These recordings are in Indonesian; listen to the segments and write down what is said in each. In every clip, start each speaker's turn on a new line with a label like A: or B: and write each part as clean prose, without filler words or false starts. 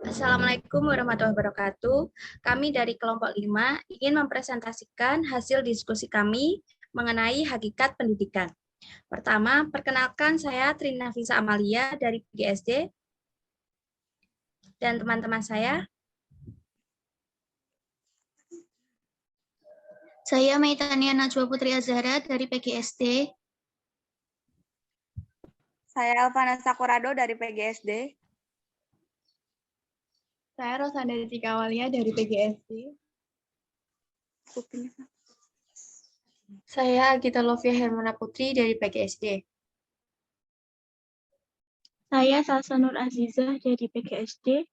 A: Assalamualaikum warahmatullahi wabarakatuh. Kami dari kelompok 5 ingin mempresentasikan hasil diskusi kami mengenai hakikat pendidikan. Pertama, perkenalkan saya Trinafisa Amalia dari PGSD dan teman-teman saya.
B: Saya Maitania Najwa Putri Azhara dari PGSD.
C: Saya Elvana Sakurado dari PGSD.
D: Saya Rosanda Tika Walia dari PGSD.
E: Saya Agita Lovia Hermana Putri dari PGSD.
D: Saya Salsa Nur Azizah dari PGSD.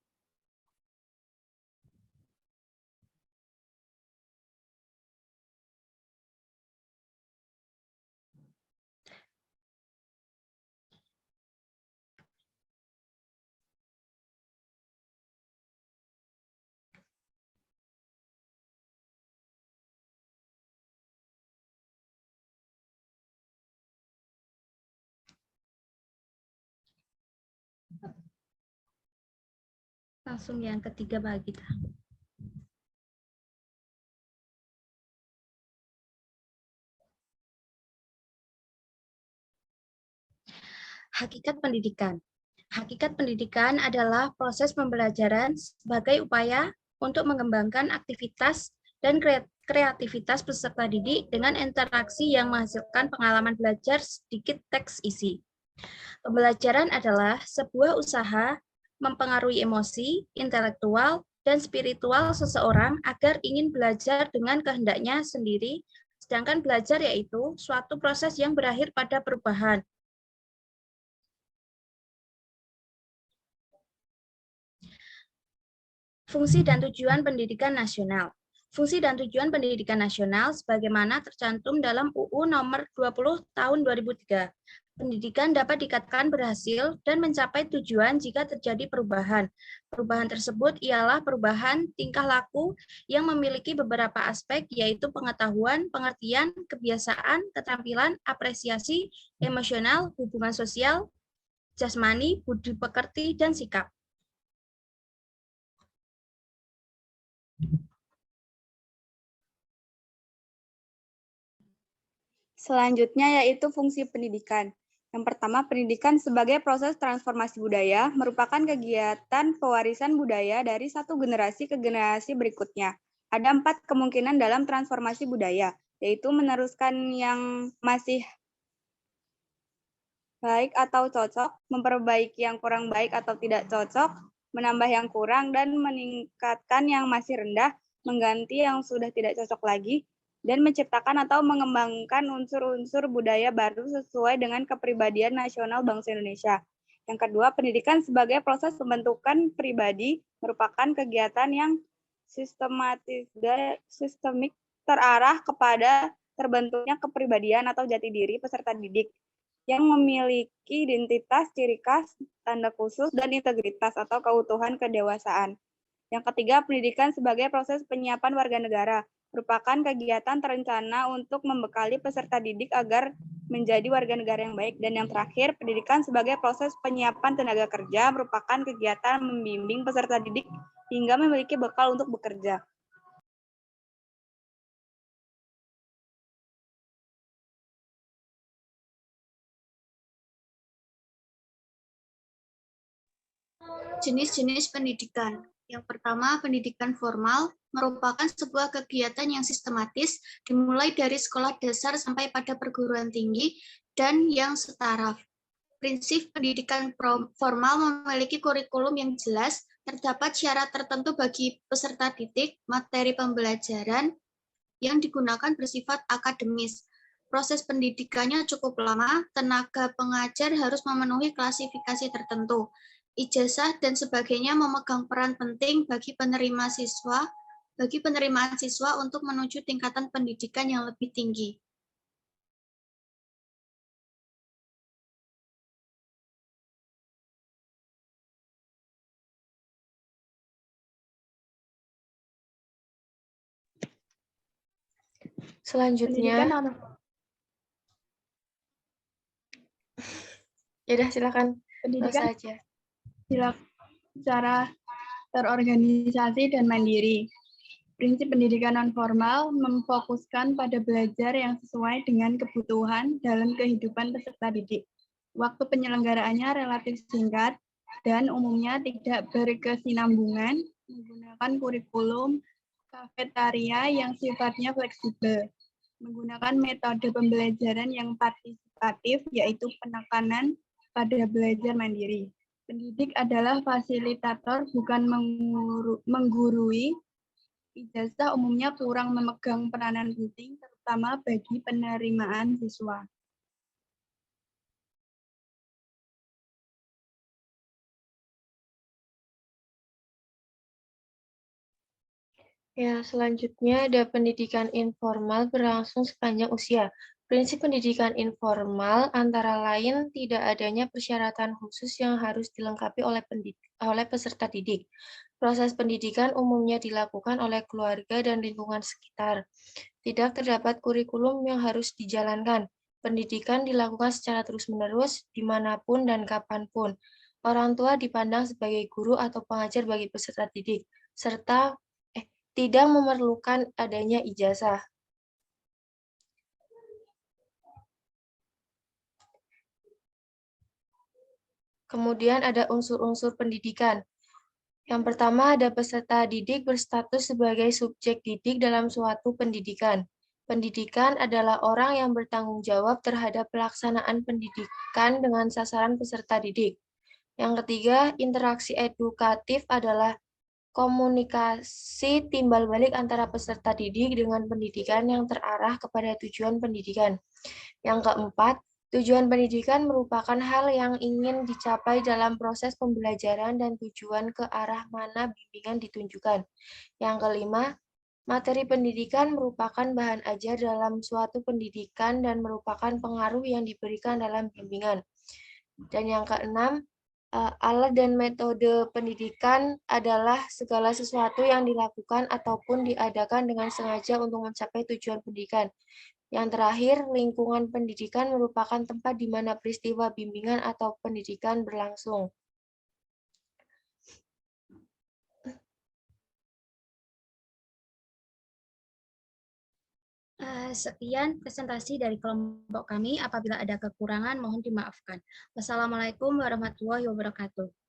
A: Langsung yang ketiga bagi kita. Hakikat pendidikan. Hakikat pendidikan adalah proses pembelajaran sebagai upaya untuk mengembangkan aktivitas dan kreativitas peserta didik dengan interaksi yang menghasilkan pengalaman belajar sedikit teks isi. Pembelajaran adalah sebuah usaha mempengaruhi emosi, intelektual, dan spiritual seseorang agar ingin belajar dengan kehendaknya sendiri, sedangkan belajar yaitu suatu proses yang berakhir pada perubahan. Fungsi dan tujuan pendidikan nasional. Fungsi dan tujuan pendidikan nasional sebagaimana tercantum dalam UU nomor 20 tahun 2003. Pendidikan dapat dikatakan berhasil dan mencapai tujuan jika terjadi perubahan. Perubahan tersebut ialah perubahan tingkah laku yang memiliki beberapa aspek, yaitu pengetahuan, pengertian, kebiasaan, keterampilan, apresiasi, emosional, hubungan sosial, jasmani, budi pekerti, dan sikap.
C: Selanjutnya yaitu fungsi pendidikan. Yang pertama, pendidikan sebagai proses transformasi budaya merupakan kegiatan pewarisan budaya dari satu generasi ke generasi berikutnya. Ada 4 kemungkinan dalam transformasi budaya, yaitu meneruskan yang masih baik atau cocok, memperbaiki yang kurang baik atau tidak cocok, menambah yang kurang, dan meningkatkan yang masih rendah, mengganti yang sudah tidak cocok lagi, dan menciptakan atau mengembangkan unsur-unsur budaya baru sesuai dengan kepribadian nasional bangsa Indonesia. Yang kedua, pendidikan sebagai proses pembentukan pribadi merupakan kegiatan yang sistemik terarah kepada terbentuknya kepribadian atau jati diri peserta didik yang memiliki identitas, ciri khas, tanda khusus, dan integritas atau keutuhan kedewasaan. Yang ketiga, pendidikan sebagai proses penyiapan warga negara merupakan kegiatan terencana untuk membekali peserta didik agar menjadi warga negara yang baik. Dan yang terakhir, pendidikan sebagai proses penyiapan tenaga kerja merupakan kegiatan membimbing peserta didik hingga memiliki bekal untuk bekerja.
B: Jenis-jenis pendidikan. Yang pertama, pendidikan formal merupakan sebuah kegiatan yang sistematis dimulai dari sekolah dasar sampai pada perguruan tinggi dan yang setaraf. Prinsip pendidikan formal memiliki kurikulum yang jelas, terdapat syarat tertentu bagi peserta didik, materi pembelajaran yang digunakan bersifat akademis. Proses pendidikannya cukup lama, tenaga pengajar harus memenuhi klasifikasi tertentu. Ijazah dan sebagainya memegang peran penting bagi penerimaan siswa untuk menuju tingkatan pendidikan yang lebih tinggi.
E: Selanjutnya, ya udah silakan.
D: Pendidikan
E: saja.
D: secara
F: terorganisasi, dan mandiri. Prinsip pendidikan nonformal memfokuskan pada belajar yang sesuai dengan kebutuhan dalam kehidupan peserta didik. Waktu penyelenggaraannya relatif singkat dan umumnya tidak berkesinambungan, menggunakan kurikulum kafetaria yang sifatnya fleksibel, menggunakan metode pembelajaran yang partisipatif, yaitu penekanan pada belajar mandiri. Pendidik adalah fasilitator, bukan menggurui. Ijazah umumnya kurang memegang peranan penting, terutama bagi penerimaan siswa.
E: Ya, selanjutnya ada pendidikan informal berlangsung sepanjang usia. Prinsip pendidikan informal antara lain tidak adanya persyaratan khusus yang harus dilengkapi oleh peserta didik. Proses pendidikan umumnya dilakukan oleh keluarga dan lingkungan sekitar. Tidak terdapat kurikulum yang harus dijalankan. Pendidikan dilakukan secara terus-menerus, dimanapun dan kapanpun. Orang tua dipandang sebagai guru atau pengajar bagi peserta didik, serta tidak memerlukan adanya ijazah. Kemudian ada unsur-unsur pendidikan. Yang pertama ada peserta didik berstatus sebagai subjek didik dalam suatu pendidikan. Pendidikan adalah orang yang bertanggung jawab terhadap pelaksanaan pendidikan dengan sasaran peserta didik. Yang ketiga, interaksi edukatif adalah komunikasi timbal balik antara peserta didik dengan pendidikan yang terarah kepada tujuan pendidikan. Yang keempat, tujuan pendidikan merupakan hal yang ingin dicapai dalam proses pembelajaran dan tujuan ke arah mana bimbingan ditunjukkan. Yang kelima, materi pendidikan merupakan bahan ajar dalam suatu pendidikan dan merupakan pengaruh yang diberikan dalam bimbingan. Dan yang keenam, alat dan metode pendidikan adalah segala sesuatu yang dilakukan ataupun diadakan dengan sengaja untuk mencapai tujuan pendidikan. Yang terakhir, lingkungan pendidikan merupakan tempat di mana peristiwa bimbingan atau pendidikan berlangsung.
A: Sekian presentasi dari kelompok kami. Apabila ada kekurangan, mohon dimaafkan. Wassalamualaikum warahmatullahi wabarakatuh.